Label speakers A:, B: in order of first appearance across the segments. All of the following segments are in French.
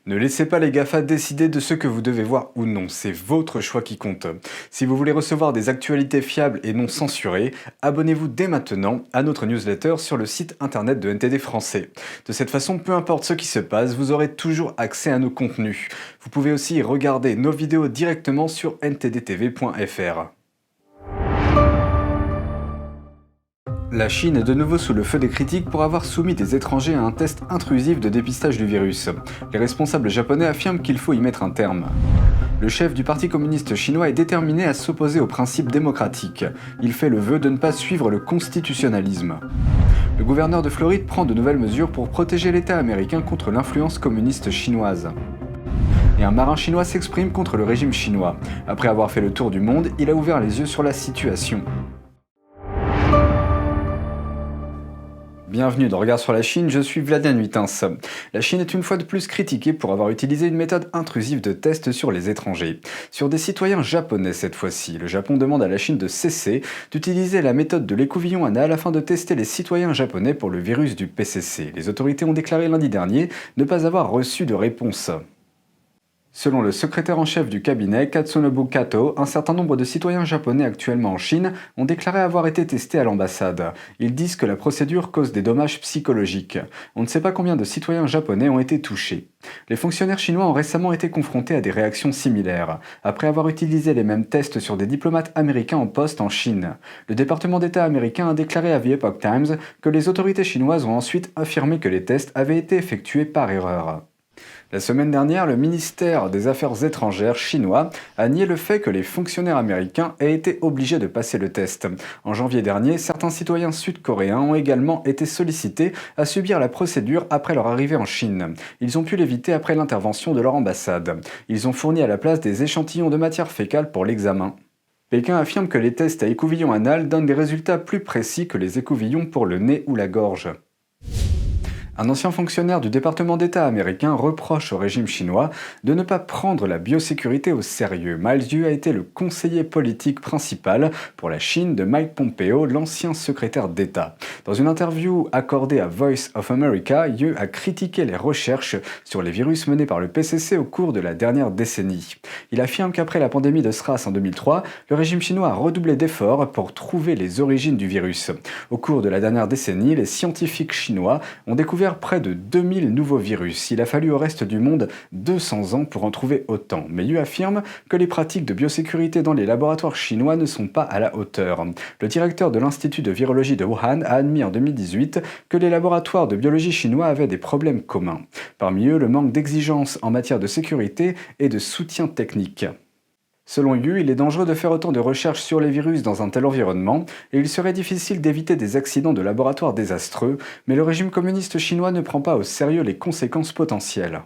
A: Ne laissez pas les GAFA décider de ce que vous devez voir ou non, c'est votre choix qui compte. Si vous voulez recevoir des actualités fiables et non censurées, abonnez-vous dès maintenant à notre newsletter sur le site internet de NTD français. De cette façon, peu importe ce qui se passe, vous aurez toujours accès à nos contenus. Vous pouvez aussi regarder nos vidéos directement sur ntdtv.fr. La Chine est de nouveau sous le feu des critiques pour avoir soumis des étrangers à un test intrusif de dépistage du virus. Les responsables japonais affirment qu'il faut y mettre un terme. Le chef du Parti communiste chinois est déterminé à s'opposer aux principes démocratiques. Il fait le vœu de ne pas suivre le constitutionnalisme. Le gouverneur de Floride prend de nouvelles mesures pour protéger l'État américain contre l'influence communiste chinoise. Et un marin chinois s'exprime contre le régime chinois. Après avoir fait le tour du monde, il a ouvert les yeux sur la situation. Bienvenue dans Regard sur la Chine, je suis Vladimir Nuitens. La Chine est une fois de plus critiquée pour avoir utilisé une méthode intrusive de test sur les étrangers. Sur des citoyens japonais cette fois-ci, le Japon demande à la Chine de cesser d'utiliser la méthode de l'écouvillon anal afin de tester les citoyens japonais pour le virus du PCC. Les autorités ont déclaré lundi dernier ne pas avoir reçu de réponse. Selon le secrétaire en chef du cabinet, Katsunobu Kato, un certain nombre de citoyens japonais actuellement en Chine ont déclaré avoir été testés à l'ambassade. Ils disent que la procédure cause des dommages psychologiques. On ne sait pas combien de citoyens japonais ont été touchés. Les fonctionnaires chinois ont récemment été confrontés à des réactions similaires, après avoir utilisé les mêmes tests sur des diplomates américains en poste en Chine. Le département d'État américain a déclaré à The Epoch Times que les autorités chinoises ont ensuite affirmé que les tests avaient été effectués par erreur. La semaine dernière, le ministère des Affaires étrangères chinois a nié le fait que les fonctionnaires américains aient été obligés de passer le test. En janvier dernier, certains citoyens sud-coréens ont également été sollicités à subir la procédure après leur arrivée en Chine. Ils ont pu l'éviter après l'intervention de leur ambassade. Ils ont fourni à la place des échantillons de matière fécale pour l'examen. Pékin affirme que les tests à écouvillon anal donnent des résultats plus précis que les écouvillons pour le nez ou la gorge. Un ancien fonctionnaire du département d'État américain reproche au régime chinois de ne pas prendre la biosécurité au sérieux. Miles Yu a été le conseiller politique principal pour la Chine de Mike Pompeo, l'ancien secrétaire d'État. Dans une interview accordée à Voice of America, Yu a critiqué les recherches sur les virus menées par le PCC au cours de la dernière décennie. Il affirme qu'après la pandémie de SRAS en 2003, le régime chinois a redoublé d'efforts pour trouver les origines du virus. Au cours de la dernière décennie, les scientifiques chinois ont découvert près de 2000 nouveaux virus. Il a fallu au reste du monde 200 ans pour en trouver autant. Mais Yu affirme que les pratiques de biosécurité dans les laboratoires chinois ne sont pas à la hauteur. Le directeur de l'Institut de virologie de Wuhan a admis en 2018 que les laboratoires de biologie chinois avaient des problèmes communs. Parmi eux, le manque d'exigence en matière de sécurité et de soutien technique. Selon Yu, il est dangereux de faire autant de recherches sur les virus dans un tel environnement, et il serait difficile d'éviter des accidents de laboratoire désastreux, mais le régime communiste chinois ne prend pas au sérieux les conséquences potentielles.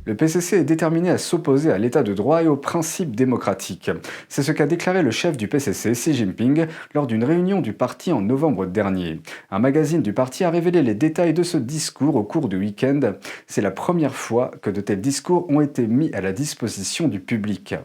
A: Le PCC est déterminé à s'opposer à l'état de droit et aux principes démocratiques. C'est ce qu'a déclaré le chef du PCC, Xi Jinping, lors d'une réunion du parti en novembre dernier. Un magazine du parti a révélé les détails de ce discours au cours du week-end. C'est la première fois que de tels discours ont été mis à la disposition du public.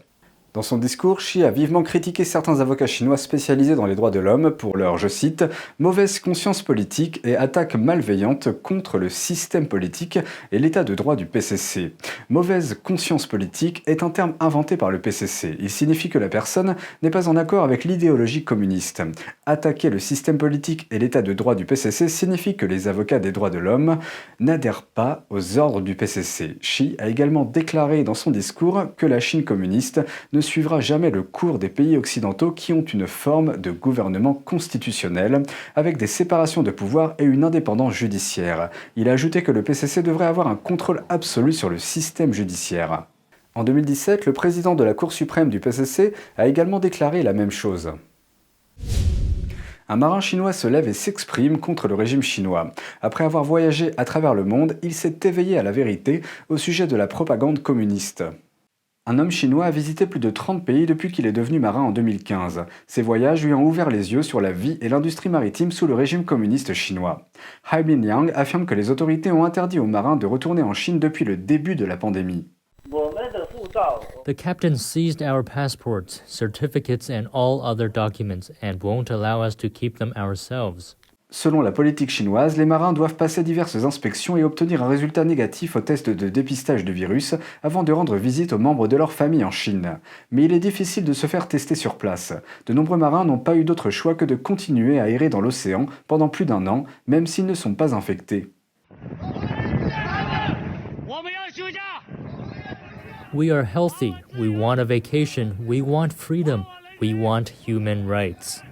A: Dans son discours, Xi a vivement critiqué certains avocats chinois spécialisés dans les droits de l'homme pour leur, je cite, « mauvaise conscience politique et attaque malveillante contre le système politique et l'état de droit du PCC ». Mauvaise conscience politique est un terme inventé par le PCC. Il signifie que la personne n'est pas en accord avec l'idéologie communiste. Attaquer le système politique et l'état de droit du PCC signifie que les avocats des droits de l'homme n'adhèrent pas aux ordres du PCC. Xi a également déclaré dans son discours que la Chine communiste ne suivra jamais le cours des pays occidentaux qui ont une forme de gouvernement constitutionnel, avec des séparations de pouvoirs et une indépendance judiciaire. Il a ajouté que le PCC devrait avoir un contrôle absolu sur le système judiciaire. En 2017, le président de la Cour suprême du PCC a également déclaré la même chose. Un marin chinois se lève et s'exprime contre le régime chinois. Après avoir voyagé à travers le monde, il s'est éveillé à la vérité au sujet de la propagande communiste. Un homme chinois a visité plus de 30 pays depuis qu'il est devenu marin en 2015. Ces voyages lui ont ouvert les yeux sur la vie et l'industrie maritime sous le régime communiste chinois. Haibin Yang affirme que les autorités ont interdit aux marins de retourner en Chine depuis le début de la pandémie.
B: The captain seized our passports, certificates and all other documents and won't allow us to keep them ourselves.
A: Selon la politique chinoise, les marins doivent passer diverses inspections et obtenir un résultat négatif au test de dépistage du virus avant de rendre visite aux membres de leur famille en Chine. Mais il est difficile de se faire tester sur place. De nombreux marins n'ont pas eu d'autre choix que de continuer à errer dans l'océan pendant plus d'un an, même s'ils ne sont pas infectés.
B: We are healthy. We want a vacation. We want freedom. We want human rights.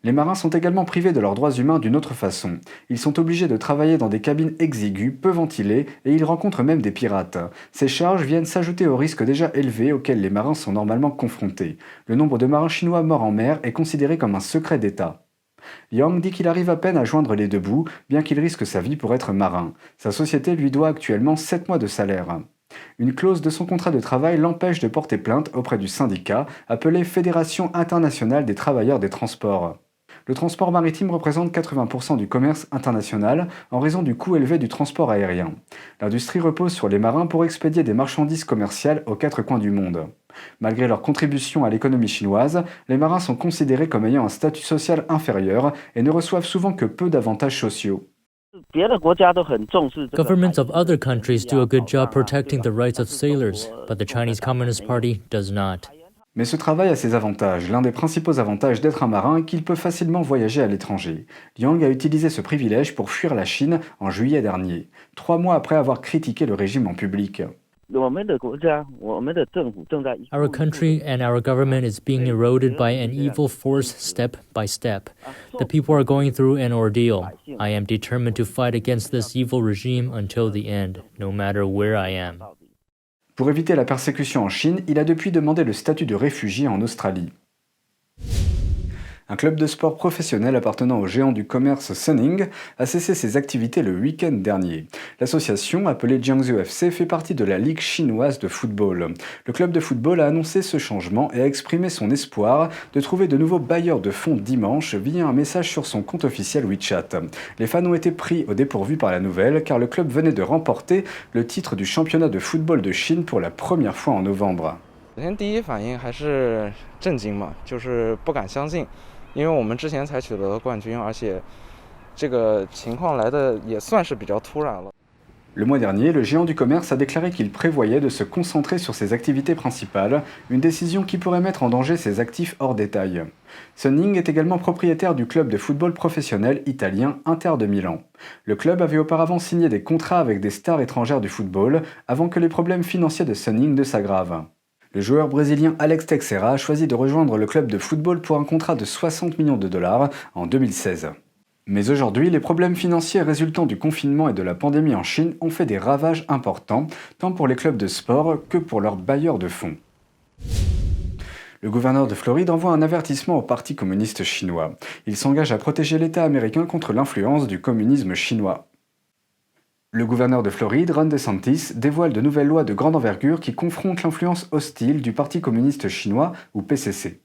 A: Les marins sont également privés de leurs droits humains d'une autre façon. Ils sont obligés de travailler dans des cabines exiguës, peu ventilées, et ils rencontrent même des pirates. Ces charges viennent s'ajouter aux risques déjà élevés auxquels les marins sont normalement confrontés. Le nombre de marins chinois morts en mer est considéré comme un secret d'État. Yang dit qu'il arrive à peine à joindre les deux bouts, bien qu'il risque sa vie pour être marin. Sa société lui doit actuellement 7 mois de salaire. Une clause de son contrat de travail l'empêche de porter plainte auprès du syndicat, appelé Fédération internationale des travailleurs des transports. Le transport maritime représente 80% du commerce international en raison du coût élevé du transport aérien. L'industrie repose sur les marins pour expédier des marchandises commerciales aux 4 coins du monde. Malgré leur contribution à l'économie chinoise, les marins sont considérés comme ayant un statut social inférieur et ne reçoivent souvent que peu d'avantages sociaux.
B: Governments of other countries do a good job protecting the rights of sailors, but the Chinese Communist Party does not.
A: Mais ce travail a ses avantages. L'un des principaux avantages d'être un marin est qu'il peut facilement voyager à l'étranger. Liang a utilisé ce privilège pour fuir la Chine en juillet dernier, 3 mois après avoir critiqué le régime en public.
B: Our country and our government is being eroded by an evil force step by step. The people are going through an ordeal. I am determined to fight against this evil regime until the end, no matter where I am.
A: Pour éviter la persécution en Chine, il a depuis demandé le statut de réfugié en Australie. Un club de sport professionnel appartenant au géant du commerce Suning a cessé ses activités le week-end dernier. L'association, appelée Jiangsu FC, fait partie de la Ligue chinoise de football. Le club de football a annoncé ce changement et a exprimé son espoir de trouver de nouveaux bailleurs de fonds dimanche via un message sur son compte officiel WeChat. Les fans ont été pris au dépourvu par la nouvelle car le club venait de remporter le titre du championnat de football de Chine pour la première fois en novembre.
C: 因为我们之前才取得了冠军，而且这个情况来的也算是比较突然了。
A: Le mois dernier, le géant du commerce a déclaré qu'il prévoyait de se concentrer sur ses activités principales, une décision qui pourrait mettre en danger ses actifs hors détail. Suning est également propriétaire du club de football professionnel italien Inter de Milan. Le club avait auparavant signé des contrats avec des stars étrangères du football avant que les problèmes financiers de Suning ne s'aggravent. Le joueur brésilien Alex Teixeira a choisi de rejoindre le club de football pour un contrat de 60 millions de dollars en 2016. Mais aujourd'hui, les problèmes financiers résultant du confinement et de la pandémie en Chine ont fait des ravages importants, tant pour les clubs de sport que pour leurs bailleurs de fonds. Le gouverneur de Floride envoie un avertissement au Parti communiste chinois. Il s'engage à protéger l'État américain contre l'influence du communisme chinois. Le gouverneur de Floride, Ron DeSantis, dévoile de nouvelles lois de grande envergure qui confrontent l'influence hostile du Parti communiste chinois, ou PCC.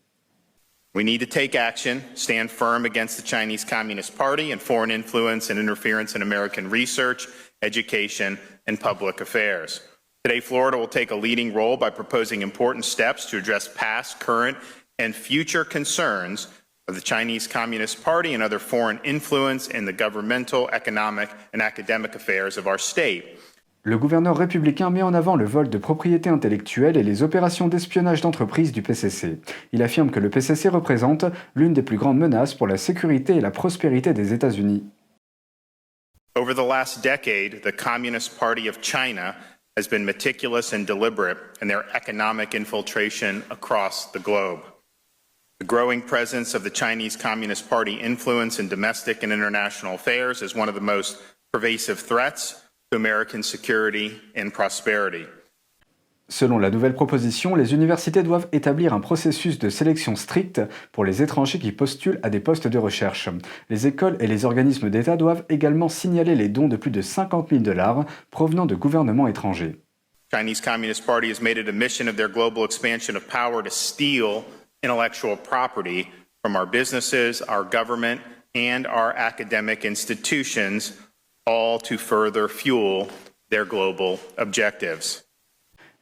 D: We need to take action, stand firm against the Chinese Communist Party and foreign influence and interference in American research, education, and public affairs. Today, Florida will take a leading role by proposing important steps to address past, current, and future concerns of the Chinese Communist Party and other foreign influence in the governmental, economic, and academic affairs of our state.
A: Le gouverneur républicain met en avant le vol de propriété intellectuelle et les opérations d'espionnage d'entreprises du PCC. Il affirme que le PCC représente l'une des plus grandes menaces pour la sécurité et la prospérité des États-Unis.
D: Over the last decade, the Communist Party of China has been meticulous and deliberate in their economic infiltration across the globe. The growing presence of the Chinese Communist Party influence in domestic and international affairs is one of the most pervasive threats to American security and prosperity.
A: Selon la nouvelle proposition, les universités doivent établir un processus de sélection strict pour les étrangers qui postulent à des postes de recherche. Les écoles et les organismes d'État doivent également signaler les dons de plus de 50 000 $ provenant de gouvernements étrangers.
D: The Chinese Communist Party has made it a mission of their global expansion of power to steal intellectual property from our businesses, our government, and our academic institutions, all to further fuel their global objectives.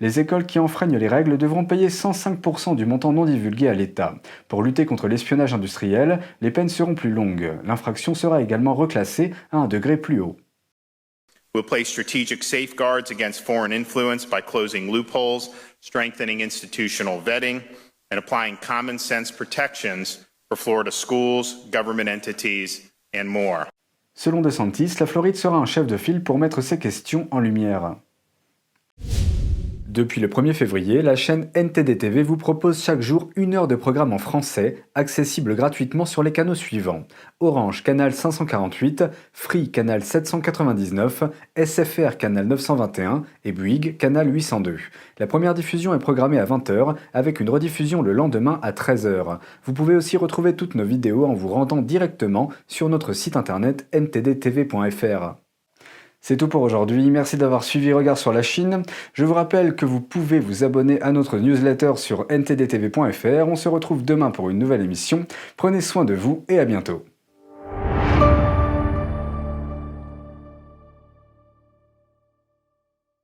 A: Les écoles qui enfreignent les règles devront payer 105% du montant non divulgué à l'État. Pour lutter contre l'espionnage industriel, les peines seront plus longues. L'infraction sera également reclassée à un degré plus haut.
D: We'll place strategic safeguards against foreign influence by closing loopholes, strengthening institutional vetting, and applying common sense protections for Florida schools, government entities, and more.
A: Selon DeSantis, la Floride sera un chef de file pour mettre ces questions en lumière. Depuis le 1er février, la chaîne NTD TV vous propose chaque jour 1 heure de programme en français, accessible gratuitement sur les canaux suivants. Orange, canal 548, Free, canal 799, SFR, canal 921 et Bouygues, canal 802. La première diffusion est programmée à 20h, avec une rediffusion le lendemain à 13h. Vous pouvez aussi retrouver toutes nos vidéos en vous rendant directement sur notre site internet ntdtv.fr. C'est tout pour aujourd'hui, merci d'avoir suivi Regard sur la Chine. Je vous rappelle que vous pouvez vous abonner à notre newsletter sur ntdtv.fr. On se retrouve demain pour une nouvelle émission. Prenez soin de vous et à bientôt.